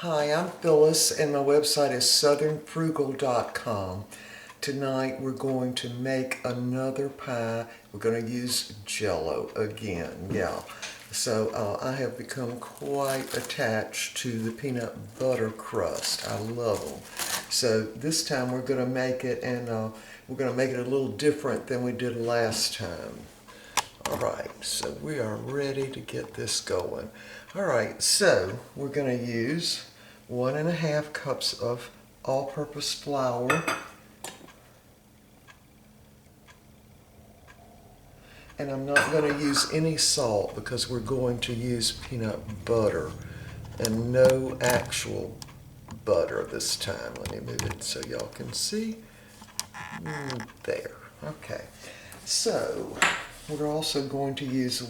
Hi, I'm Phyllis and my website is southernfrugal.com. Tonight we're going to make another pie. We're going to use Jello again, yeah. So I have become quite attached to the peanut butter crust. I love them. So this time we're going to make it, and we're going to make it a little different than we did last time. Alright, so we are ready to get this going. Alright, so we're going to use 1.5 cups of all-purpose flour, and I'm not going to use any salt because we're going to use peanut butter and no actual butter this time. Let me move it so y'all can see. There. Okay. So we're also going to use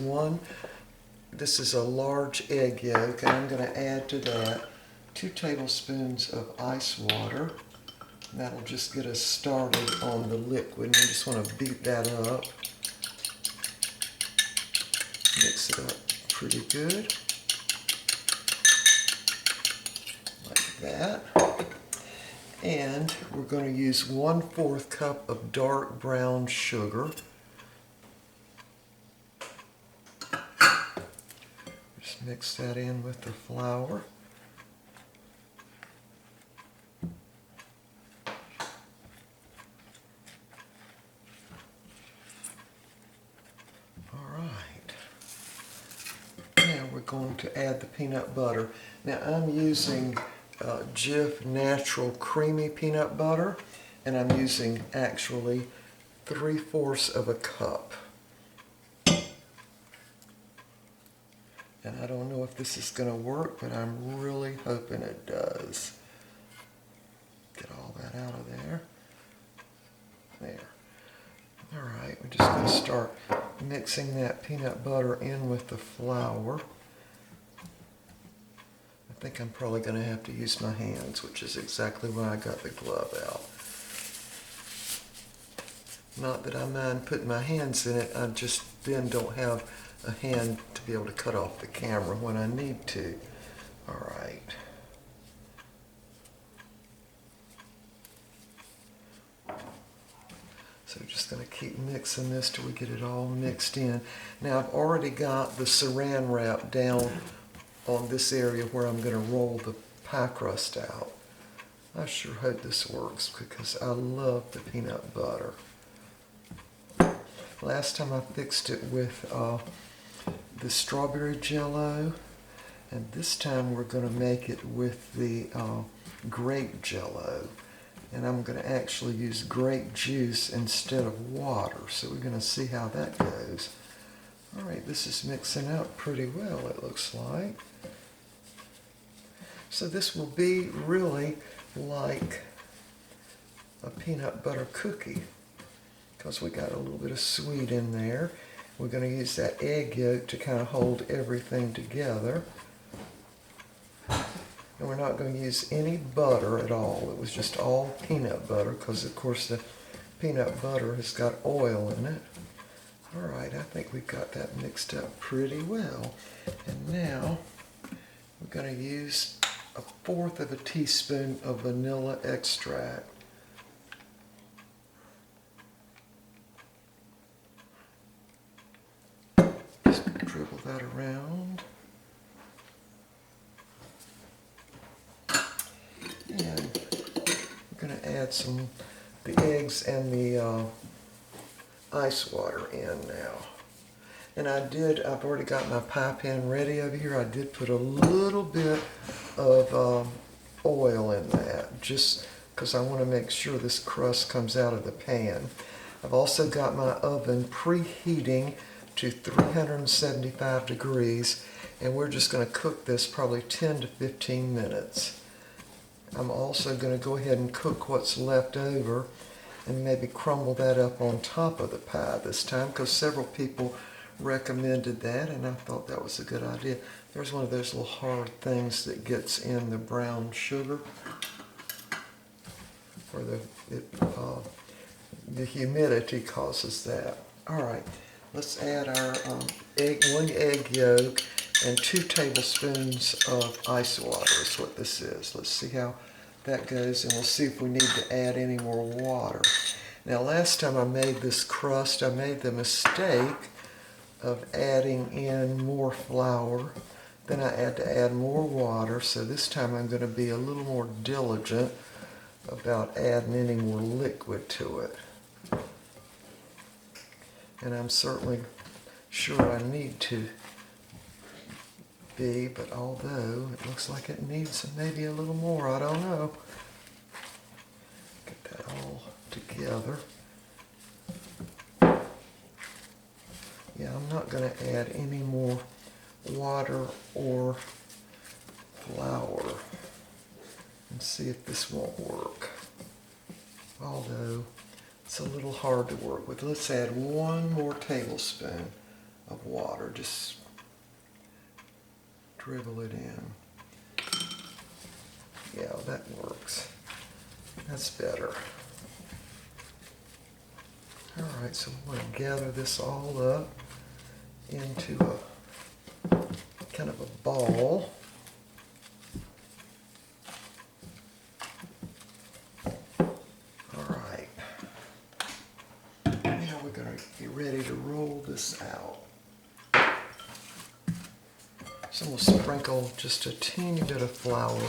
this is a large egg yolk, and I'm going to add to that 2 tablespoons of ice water. That'll just get us started on the liquid. And we just want to beat that up. Mix it up pretty good. Like that. And we're going to use 1/4 cup of dark brown sugar. Just mix that in with the flour. Alright. Now we're going to add the peanut butter. Now I'm using Jif Natural Creamy Peanut Butter, and I'm using actually 3/4 of a cup. And I don't know if this is going to work, but I'm really hoping it does. Get all that out of there. There. Alright, we're just going to start mixing that peanut butter in with the flour. I think I'm probably going to have to use my hands, which is exactly why I got the glove out. Not that I mind putting my hands in it, I just then don't have a hand to be able to cut off the camera when I need to. Alright. So we're just going to keep mixing this till we get it all mixed in. Now I've already got the saran wrap down on this area where I'm going to roll the pie crust out. I sure hope this works because I love the peanut butter. Last time I fixed it with the strawberry Jello, and this time we're going to make it with the grape Jello. And I'm going to actually use grape juice instead of water, so we're going to see how that goes. Alright, this is mixing out pretty well, it looks like. So this will be really like a peanut butter cookie, because we got a little bit of sweet in there. We're going to use that egg yolk to kind of hold everything together. And we're not going to use any butter at all. It was just all peanut butter because, of course, the peanut butter has got oil in it. Alright, I think we've got that mixed up pretty well. And now we're going to use 1/4 of a teaspoon of vanilla extract. Just dribble that around. And we're going to add the eggs and the ice water in now. And I've already got my pie pan ready over here. I did put a little bit of oil in that, just because I want to make sure this crust comes out of the pan. I've also got my oven preheating to 375 degrees, and we're just going to cook this probably 10 to 15 minutes. I'm also going to go ahead and cook what's left over and maybe crumble that up on top of the pie this time, because several people recommended that, and I thought that was a good idea. There's one of those little hard things that gets in the brown sugar, or the humidity causes that. Alright, let's add our 1 egg yolk, and 2 tablespoons of ice water is what this is. Let's see how that goes, and we'll see if we need to add any more water. Now, last time I made this crust, I made the mistake of adding in more flour. Then I had to add more water, so this time I'm going to be a little more diligent about adding any more liquid to it. And I'm certainly sure I need to be, but although it looks like it needs maybe a little more, I don't know. Get that all together. Yeah, I'm not going to add any more water or flour and see if this won't work. Although it's a little hard to work with. Let's add 1 more tablespoon of water. Just dribble it in. Yeah, that works. That's better. All right, so I'm going to gather this all up into a kind of a ball. All right. Now we're going to be ready to roll this out. So we'll sprinkle just a teeny bit of flour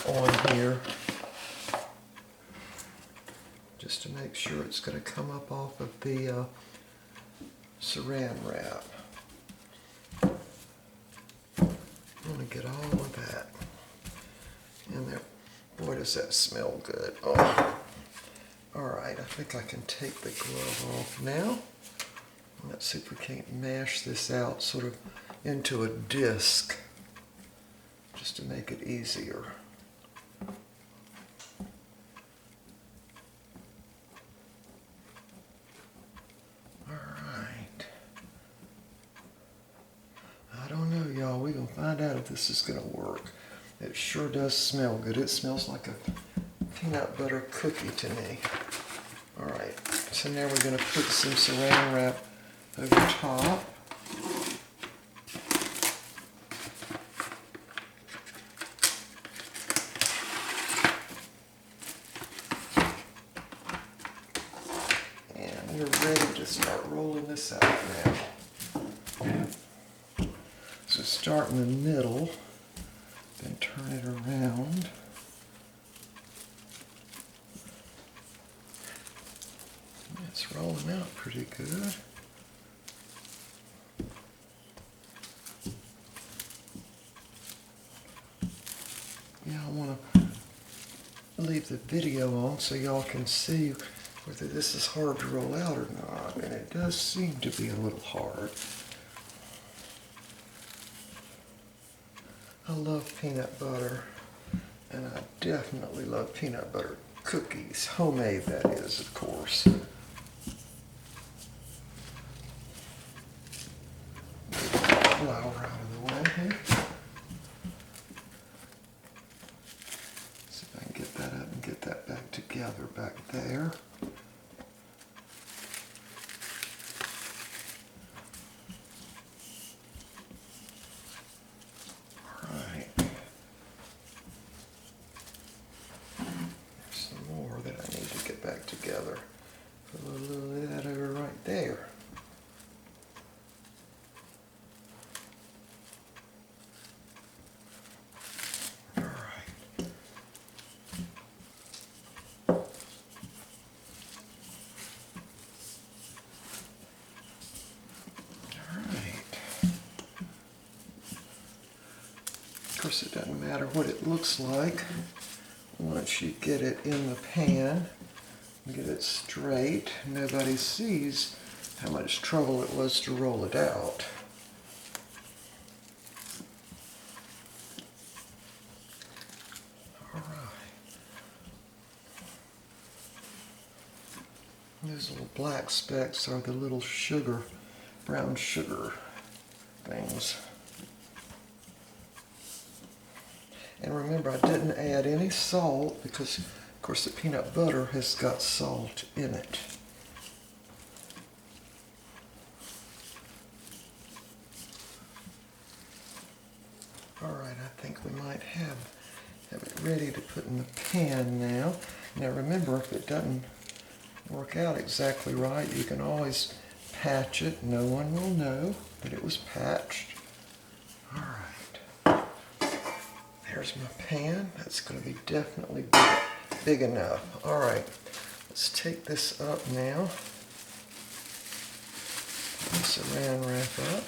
on here, just to make sure it's going to come up off of the saran wrap. I'm going to get all of that in there. Boy, does that smell good. Oh. All right, I think I can take the glove off now. Let's see if we can't mash this out sort of into a disc, just to make it easier. We're going to find out if this is going to work. It sure does smell good. It smells like a peanut butter cookie to me. All right, so now we're going to put some saran wrap over top. And we're ready to start rolling this out now. So start in the middle, then turn it around. It's rolling out pretty good. Yeah, I want to leave the video on so y'all can see whether this is hard to roll out or not, and it does seem to be a little hard. I love peanut butter, and I definitely love peanut butter cookies. Homemade, that is, of course. Flour out of the way here. See if I can get that up and get that back together back there. Together. Put a little of that over right there. All right. All right. Of course, it doesn't matter what it looks like once you get it in the pan. Get it straight. Nobody sees how much trouble it was to roll it out. All right. Those little black specks are the little sugar, brown sugar things. And remember, I didn't add any salt because, of course, the peanut butter has got salt in it. I think we might have it ready to put in the pan now. Now remember, if it doesn't work out exactly right, you can always patch it. No one will know that it was patched. All right. There's my pan. That's going to be definitely big enough. All right. Let's take this up now. Saran wrap up.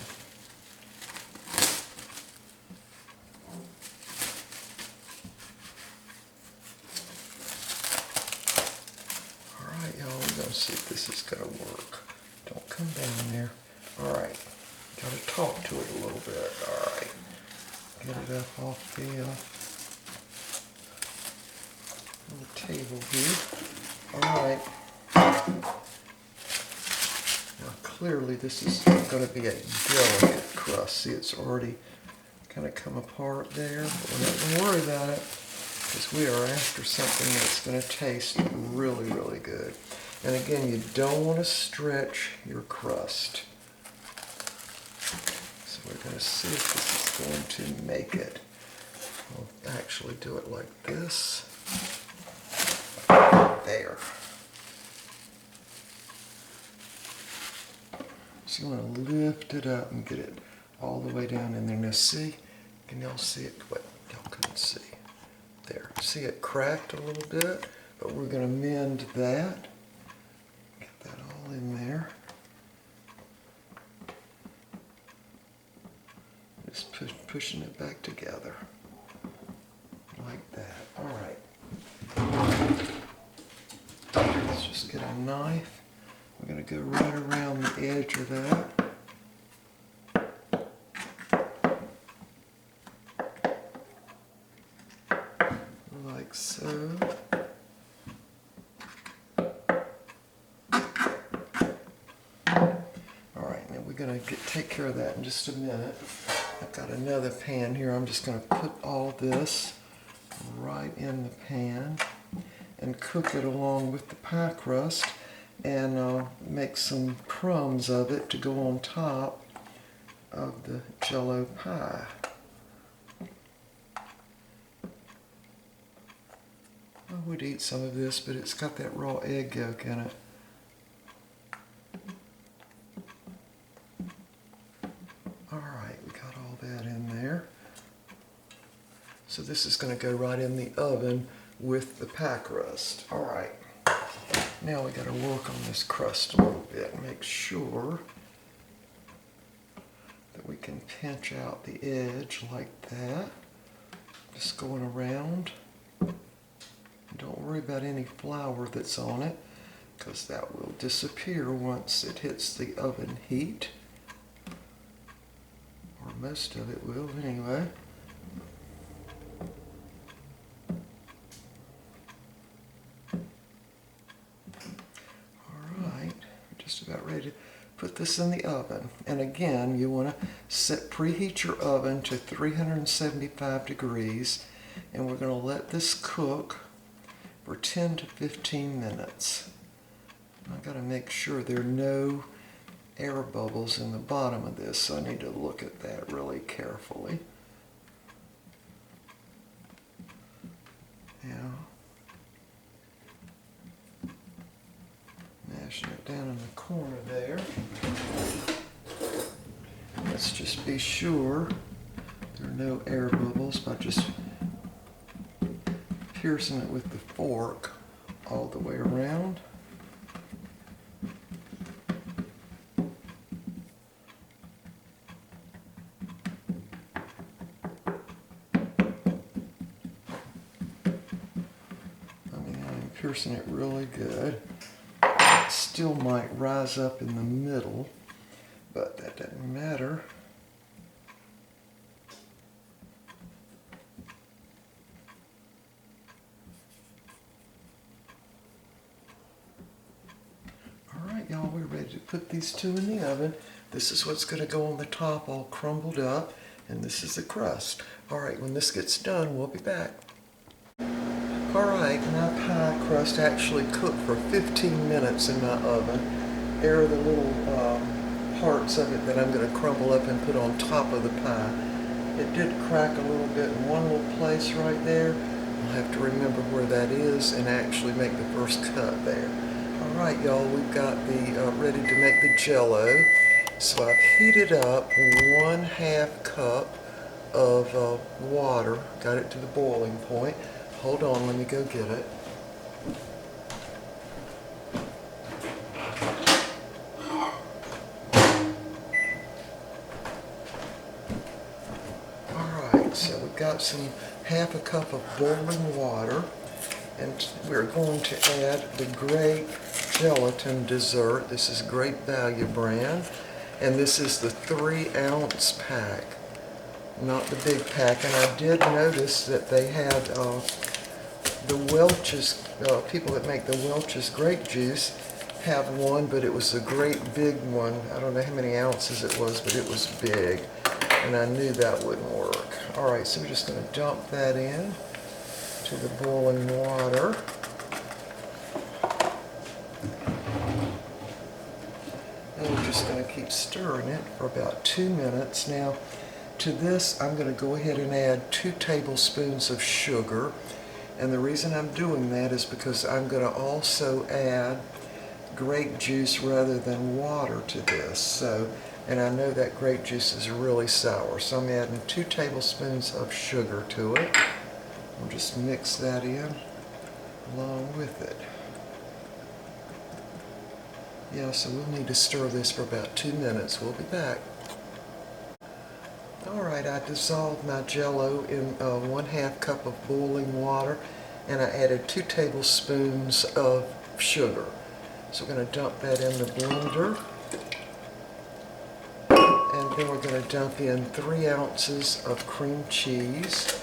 Alright, y'all, we're going to see if this is going to work. Don't come down there. Alright, got to talk to it a little bit. Alright, get it up off the table here. Alright. Now clearly this is going to be a delicate crust. See, it's already kind of come apart there, but we're not going to worry about it because we are after something that's going to taste really, really good. And again, you don't want to stretch your crust. So we're going to see if this is going to make it. We'll actually do it like this. There. So you want to lift it up and get it all the way down in there. Now see, can y'all see it? What y'all couldn't see. There. See, it cracked a little bit, but we're going to mend that. Get that all in there. Just pushing it back together. Like that. Alright. Let's just get a knife. We're going to go right around the edge of that. Like so. Alright, now we're going to take care of that in just a minute. I've got another pan here. I'm just going to put all this right in the pan and cook it along with the pie crust and make some crumbs of it to go on top of the Jello pie. I would eat some of this, but it's got that raw egg yolk in it. Alright, we got all that in there. So this is going to go right in the oven with the pie crust. Alright, now we got to work on this crust a little bit and make sure that we can pinch out the edge like that. Just going around. Don't worry about any flour that's on it, because that will disappear once it hits the oven heat. Or most of it will anyway. Alright, we're just about ready to put this in the oven. And again, you want to preheat your oven to 375 degrees, and we're going to let this cook for 10 to 15 minutes. I've got to make sure there are no air bubbles in the bottom of this, so I need to look at that really carefully. Now, mashing it down in the corner there. Let's just be sure there are no air bubbles by just piercing it with the fork all the way around. I'm piercing it really good. It still might rise up in the middle, but that doesn't matter. Alright, y'all, we're ready to put these two in the oven. This is what's going to go on the top all crumbled up, and this is the crust. Alright, when this gets done, we'll be back. Alright, my pie crust actually cooked for 15 minutes in my oven. There are the little parts of it that I'm going to crumble up and put on top of the pie. It did crack a little bit in one little place right there. I'll have to remember where that is and actually make the first cut there. All right, y'all, we've got the ready to make the Jello. So I've heated up 1/2 cup of water, got it to the boiling point. Hold on, let me go get it. Alright, so we've got some 1/2 cup of boiling water, and we're going to add the Grape gelatin dessert. This is Great Value brand, and this is the 3-ounce pack, not the big pack. And I did notice that they had the Welch's, people that make the Welch's grape juice have one, but it was a great big one. I don't know how many ounces it was, but it was big, and I knew that wouldn't work. All right, so we're just going to dump that in to the boiling water. And we're just going to keep stirring it for about 2 minutes. Now, to this, I'm going to go ahead and add 2 tablespoons of sugar. And the reason I'm doing that is because I'm going to also add grape juice rather than water to this. So, and I know that grape juice is really sour, so I'm adding 2 tablespoons of sugar to it. I'll just mix that in along with it. Yeah, so we'll need to stir this for about 2 minutes. We'll be back. Alright, I dissolved my Jello in 1/2 cup of boiling water, and I added 2 tablespoons of sugar. So we're going to dump that in the blender, and then we're going to dump in 3 ounces of cream cheese.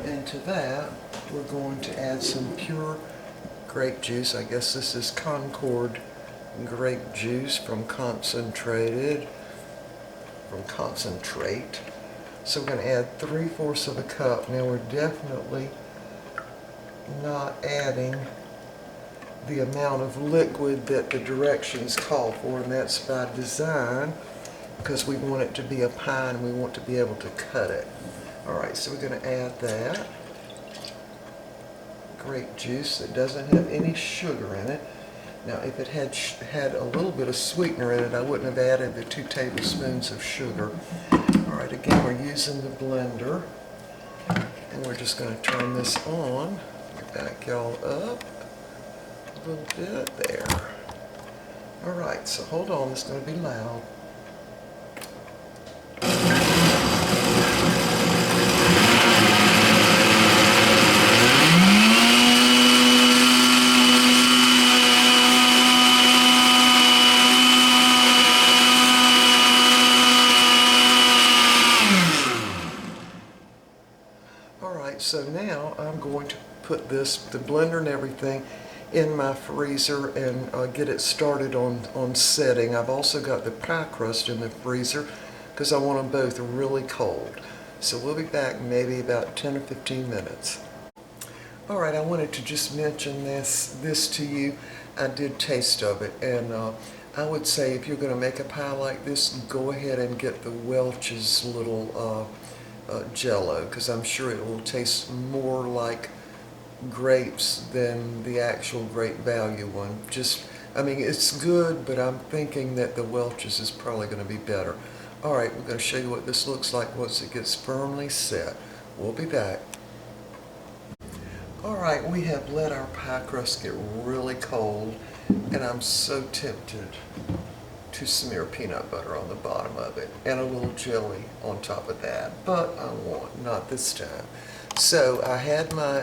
And to that, we're going to add some pure grape juice. I guess this is Concord grape juice from concentrate. So we're going to add 3/4 of a cup. Now we're definitely not adding the amount of liquid that the directions call for, and that's by design, because we want it to be a pie and we want to be able to cut it. Alright, so we're going to add that grape juice that doesn't have any sugar in it. Now, if it had a little bit of sweetener in it, I wouldn't have added the 2 tablespoons of sugar. Alright, again, we're using the blender, and we're just going to turn this on. Back y'all up a little bit there. Alright, so hold on, it's going to be loud. So now I'm going to put the blender and everything in my freezer and get it started on setting. I've also got the pie crust in the freezer because I want them both really cold. So we'll be back maybe about 10 or 15 minutes. Alright, I wanted to just mention this to you. I did taste of it, and I would say if you're going to make a pie like this, go ahead and get the Welch's little Jello, because I'm sure it will taste more like grapes than the actual Great Value one. I mean, it's good, but I'm thinking that the Welch's is probably going to be better. Alright, we're going to show you what this looks like once it gets firmly set. We'll be back. Alright, we have let our pie crust get really cold, and I'm so tempted to smear peanut butter on the bottom of it and a little jelly on top of that, but I won't, not this time. So I had my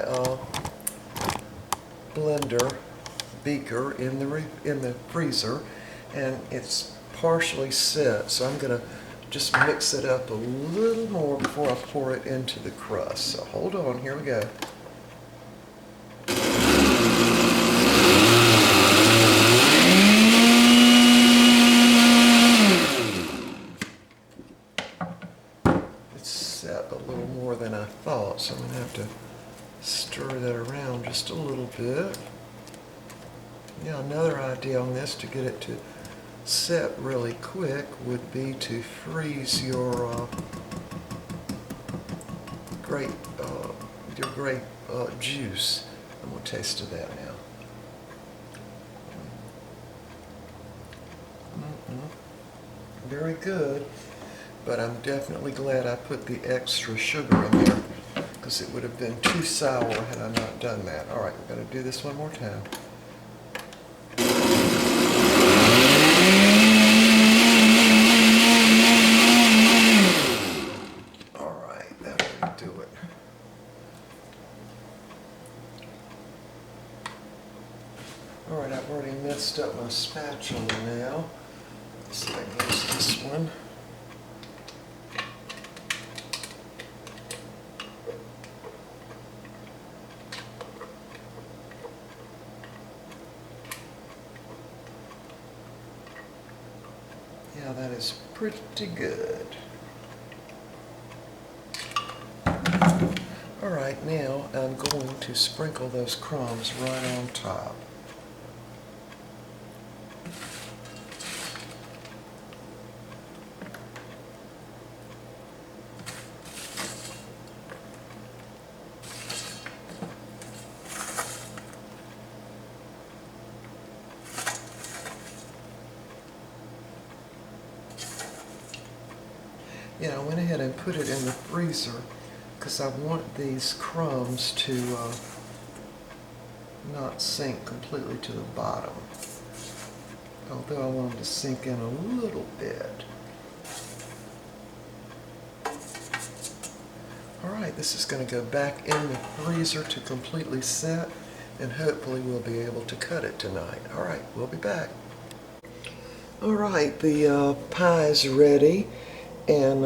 blender beaker in the freezer, and it's partially set, so I'm going to just mix it up a little more before I pour it into the crust. So hold on, here we go. A little more than I thought, so I'm going to have to stir that around just a little bit. Yeah, another idea on this to get it to set really quick would be to freeze your grape juice. I'm going to taste of that now. Very good, but I'm definitely glad I put the extra sugar in there because it would have been too sour had I not done that. All right, we're going to do this one more time. All right, that'll do it. All right, I've already messed up my spatula now. So I can use this one. Yeah, that is pretty good. All right, now I'm going to sprinkle those crumbs right on top. Yeah, I went ahead and put it in the freezer because I want these crumbs to not sink completely to the bottom, although I want them to sink in a little bit. All right, this is going to go back in the freezer to completely set, and hopefully we'll be able to cut it tonight. All right, we'll be back. All right, the pie is ready. And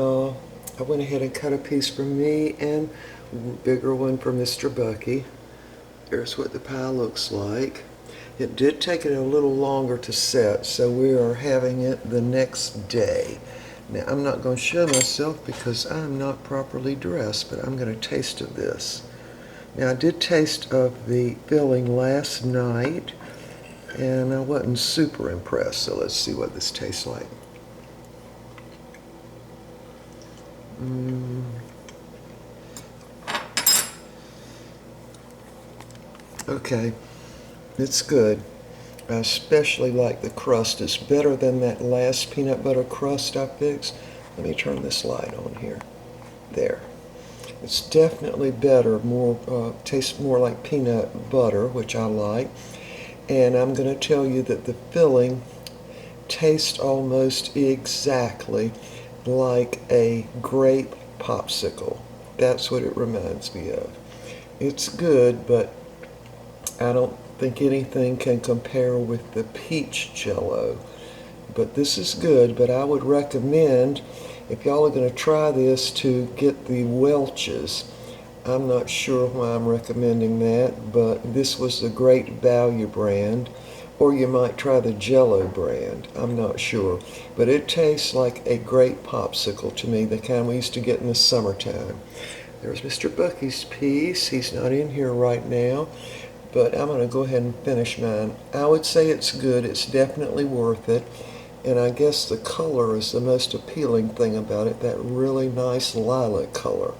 I went ahead and cut a piece for me and a bigger one for Mr. Bucky. Here's what the pie looks like. It did take it a little longer to set, so we are having it the next day. Now, I'm not going to show myself because I'm not properly dressed, but I'm going to taste of this. Now, I did taste of the filling last night, and I wasn't super impressed, so let's see what this tastes like. Okay, it's good. I especially like the crust. It's better than that last peanut butter crust I fixed. Let me turn this light on here. There. It's definitely better, tastes more like peanut butter, which I like. And I'm going to tell you that the filling tastes almost exactly like a grape popsicle. That's what it reminds me of. It's good, but I don't think anything can compare with the peach Jello. But this is good, but I would recommend, if y'all are going to try this, to get the Welch's. I'm not sure why I'm recommending that, but this was the Great Value brand. Or you might try the Jello brand. I'm not sure. But it tastes like a grape popsicle to me, the kind we used to get in the summertime. There's Mr. Bucky's piece. He's not in here right now, but I'm going to go ahead and finish mine. I would say it's good. It's definitely worth it. And I guess the color is the most appealing thing about it, that really nice lilac color.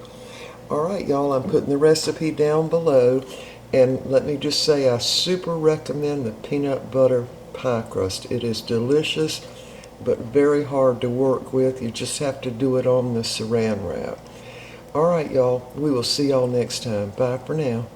All right, y'all, I'm putting the recipe down below. And let me just say, I super recommend the peanut butter pie crust. It is delicious, but very hard to work with. You just have to do it on the saran wrap. All right, y'all. We will see y'all next time. Bye for now.